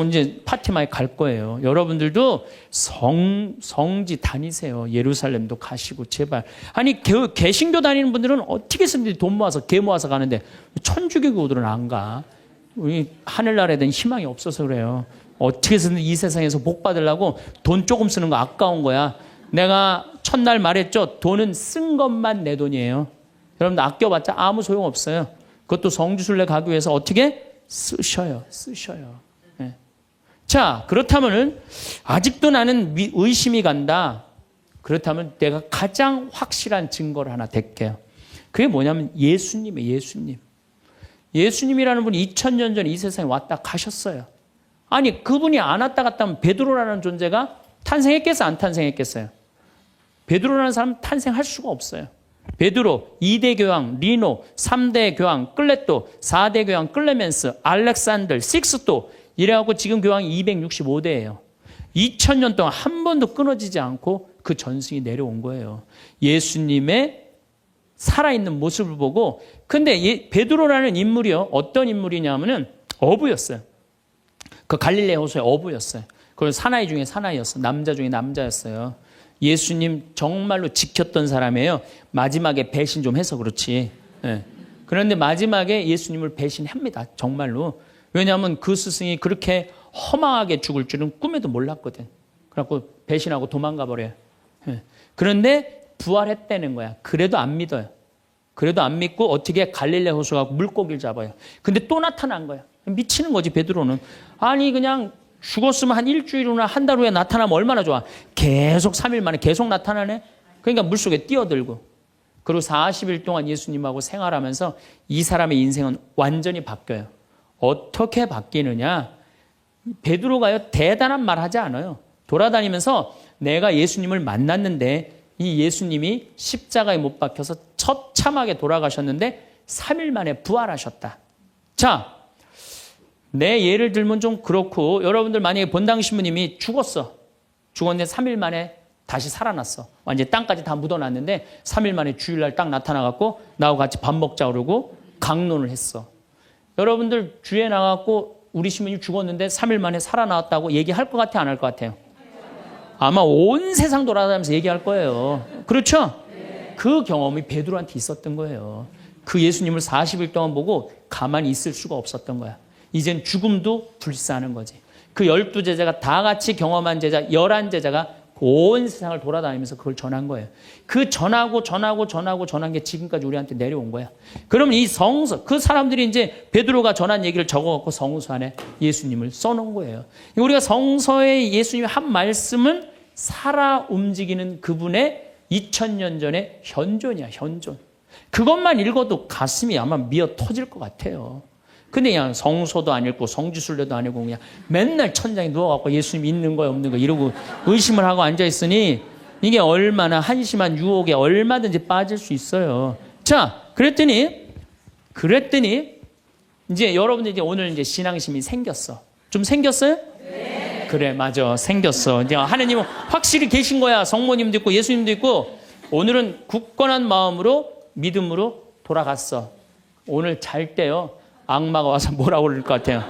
이제 파티마에 갈 거예요. 여러분들도 성지 다니세요. 예루살렘도 가시고 제발. 아니 개신교 다니는 분들은 어떻게 해서든지 돈 모아서 개 모아서 가는데 천주교들은 안 가. 우리 하늘나라에 대한 희망이 없어서 그래요. 어떻게 해서든 이 세상에서 복 받으려고 돈 조금 쓰는 거 아까운 거야. 내가 첫날 말했죠. 돈은 쓴 것만 내 돈이에요. 여러분들 아껴봤자 아무 소용 없어요. 그것도 성주순례 가기 위해서 어떻게 쓰셔요. 네. 자, 그렇다면은 아직도 나는 의심이 간다. 그렇다면 내가 가장 확실한 증거를 하나 댈게요. 그게 뭐냐면 예수님이에요. 예수님. 예수님이라는 분이 2000년 전에 이 세상에 왔다 가셨어요. 아니 그분이 안 왔다 갔다 하면 베드로라는 존재가 탄생했겠어요? 안 탄생했겠어요? 베드로라는 사람 탄생할 수가 없어요. 베드로, 2대 교황, 리노, 3대 교황, 클레토, 4대 교황, 클레멘스, 알렉산더, 식스토 이래갖고 지금 교황이 265대예요. 2000년 동안 한 번도 끊어지지 않고 그 전승이 내려온 거예요. 예수님의 살아있는 모습을 보고 근데 베드로라는 인물이요. 어떤 인물이냐면은 어부였어요. 그 갈릴레 호수의 어부였어요. 그리고 사나이 중에 사나이였어요. 남자 중에 남자였어요. 예수님 정말로 지켰던 사람이에요. 마지막에 배신 좀 해서 그렇지. 네. 그런데 마지막에 예수님을 배신합니다. 정말로. 왜냐하면 그 스승이 그렇게 허망하게 죽을 줄은 꿈에도 몰랐거든. 그래갖고 배신하고 도망가 버려요. 네. 그런데 부활했다는 거야. 그래도 안 믿어요. 그래도 안 믿고 어떻게 갈릴레 호수 가고 물고기를 잡아요. 근데 또 나타난 거야. 미치는 거지 베드로는. 아니 그냥 죽었으면 한 일주일이나 한 달 후에 나타나면 얼마나 좋아. 계속 3일 만에 계속 나타나네. 그러니까 물속에 뛰어들고. 그리고 40일 동안 예수님하고 생활하면서 이 사람의 인생은 완전히 바뀌어요. 어떻게 바뀌느냐. 베드로가요 대단한 말 하지 않아요. 돌아다니면서 내가 예수님을 만났는데 이 예수님이 십자가에 못 박혀서 처참하게 돌아가셨는데 3일 만에 부활하셨다. 자, 내 예를 들면 좀 그렇고 여러분들 만약에 본당 신부님이 죽었어. 죽었는데 3일 만에 다시 살아났어. 완전히 땅까지 다 묻어놨는데 3일 만에 주일날 딱 나타나갖고 나하고 같이 밥 먹자 그러고 강론을 했어. 여러분들 주에 나갔고 우리 시민이 죽었는데 3일 만에 살아나왔다고 얘기할 것 같아, 안 할 것 같아요? 아마 온 세상 돌아다니면서 얘기할 거예요. 그렇죠? 그 경험이 베드로한테 있었던 거예요. 그 예수님을 40일 동안 보고 가만히 있을 수가 없었던 거야. 이젠 죽음도 불사하는 거지. 그 12제자가 다 같이 경험한 제자 11제자가 온 세상을 돌아다니면서 그걸 전한 거예요. 그 전한 게 지금까지 우리한테 내려온 거야. 그러면 이 성서, 그 사람들이 이제 베드로가 전한 얘기를 적어갖고 성서 안에 예수님을 써놓은 거예요. 우리가 성서에 예수님이 한 말씀은 살아 움직이는 그분의 2000년 전의 현존이야, 현존. 그것만 읽어도 가슴이 아마 미어 터질 것 같아요. 근데 그냥 성서도 안 읽고 성지순례도 안 읽고 그냥 맨날 천장에 누워갖고 예수님 있는 거야 없는 거야 이러고 의심을 하고 앉아있으니 이게 얼마나 한심한 유혹에 얼마든지 빠질 수 있어요. 자, 그랬더니 이제 여러분들 이제 오늘 이제 신앙심이 생겼어. 좀 생겼어요? 네. 그래, 맞아. 생겼어. 이제 하느님은 확실히 계신 거야. 성모님도 있고 예수님도 있고 오늘은 굳건한 마음으로 믿음으로 돌아갔어. 오늘 잘 때요. 악마가 와서 뭐라고 그럴 것 같아요.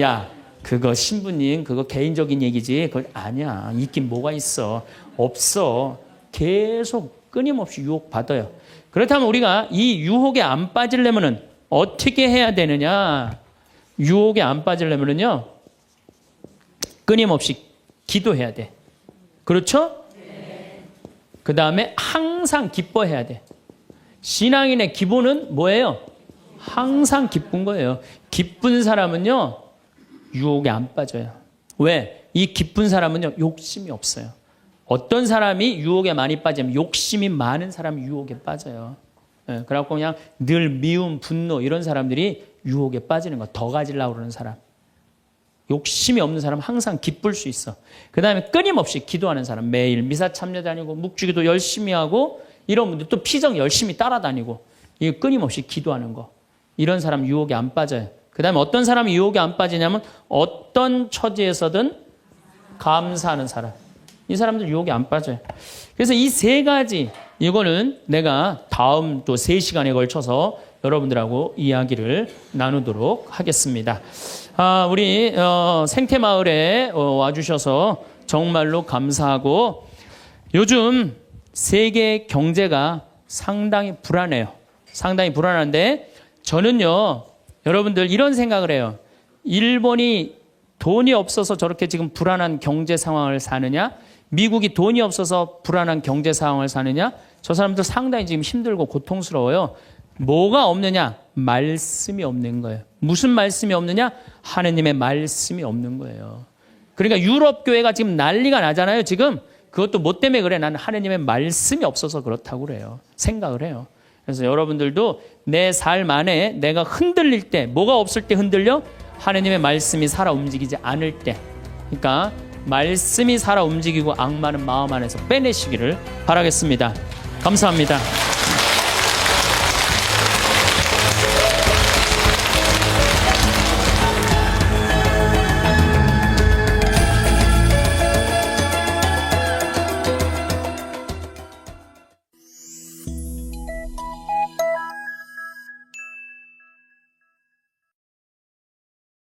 야, 그거 신부님 그거 개인적인 얘기지. 그거 아니야. 있긴 뭐가 있어. 없어. 계속 끊임없이 유혹받아요. 그렇다면 우리가 이 유혹에 안 빠지려면은 어떻게 해야 되느냐. 유혹에 안 빠지려면은요. 끊임없이 기도해야 돼. 그렇죠? 네. 그 다음에 항상 기뻐해야 돼. 신앙인의 기본은 뭐예요? 항상 기쁜 거예요. 기쁜 사람은요, 유혹에 안 빠져요. 왜? 이 기쁜 사람은요, 욕심이 없어요. 어떤 사람이 유혹에 많이 빠지면 욕심이 많은 사람이 유혹에 빠져요. 예, 그래갖고 그냥 늘 미움, 분노 이런 사람들이 유혹에 빠지는 거. 더 가지려고 그러는 사람. 욕심이 없는 사람은 항상 기쁠 수 있어. 그 다음에 끊임없이 기도하는 사람. 매일 미사 참여 다니고 묵주기도 열심히 하고 이런 분들 또 피정 열심히 따라다니고 이거 끊임없이 기도하는 거. 이런 사람 유혹에 안 빠져요. 그 다음에 어떤 사람이 유혹에 안 빠지냐면 어떤 처지에서든 감사하는 사람. 이 사람들 유혹에 안 빠져요. 그래서 이 세 가지 이거는 내가 다음 또 3시간에 걸쳐서 여러분들하고 이야기를 나누도록 하겠습니다. 우리 생태마을에 와주셔서 정말로 감사하고 요즘 세계 경제가 상당히 불안해요. 상당히 불안한데 저는요, 여러분들 이런 생각을 해요. 일본이 돈이 없어서 저렇게 지금 불안한 경제 상황을 사느냐? 미국이 돈이 없어서 불안한 경제 상황을 사느냐? 저 사람들 상당히 지금 힘들고 고통스러워요. 뭐가 없느냐? 말씀이 없는 거예요. 무슨 말씀이 없느냐? 하느님의 말씀이 없는 거예요. 그러니까 유럽 교회가 지금 난리가 나잖아요. 지금 그것도 뭐 때문에 그래? 나는 하느님의 말씀이 없어서 그렇다고 그래요. 생각을 해요. 그래서 여러분들도 내 삶 안에 내가 흔들릴 때, 뭐가 없을 때 흔들려? 하느님의 말씀이 살아 움직이지 않을 때. 그러니까 말씀이 살아 움직이고 악마는 마음 안에서 빼내시기를 바라겠습니다. 감사합니다.